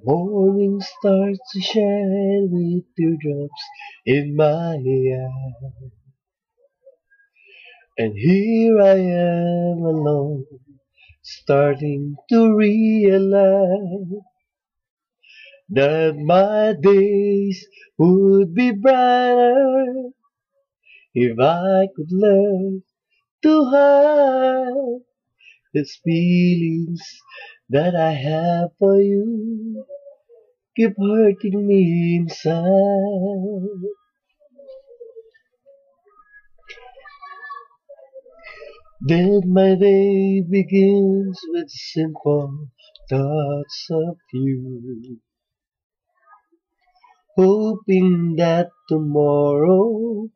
Morning starts to shine with teardrops in my eye, and here I am alone, starting to realize that my days would be brighter if I could learn to hide these feelings that I have for you. Keep hurting me inside. Then my day begins with simple thoughts of you, hoping that tomorrow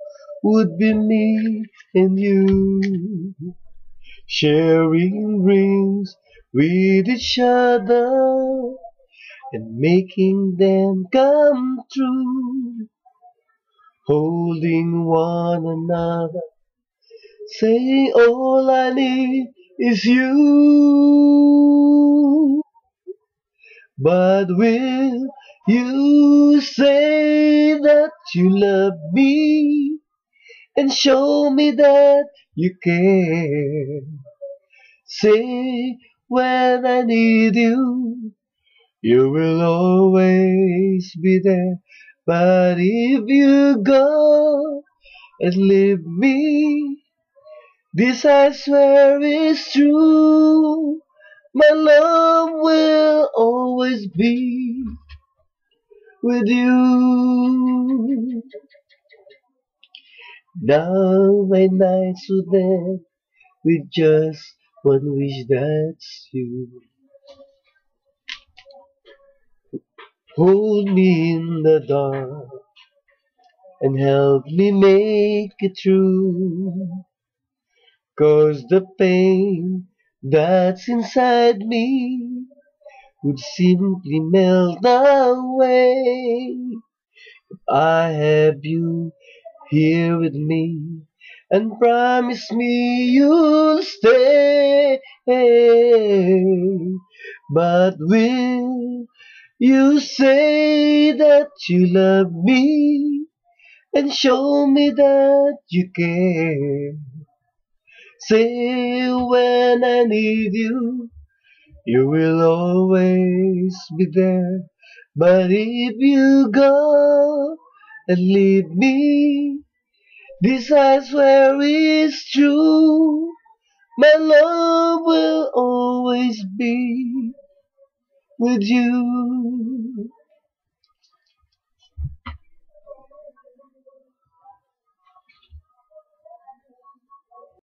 would be me and you, sharing dreams with each other and making them come true, holding one another, saying all I need is you. But will you say that you love me and show me that you care? Say when I need you, you will always be there. But if you go and leave me, this I swear is true. My love will always be with you. Now my nights would end with just one wish, that's you. Hold me in the dark and help me make it through. 'Cause the pain that's inside me would simply melt away. I have you here with me and promise me you'll stay. But will you say that you love me and show me that you care? Say when I need you, you will always be there. But if you go and leave me, this I swear is true. My love will always be with you.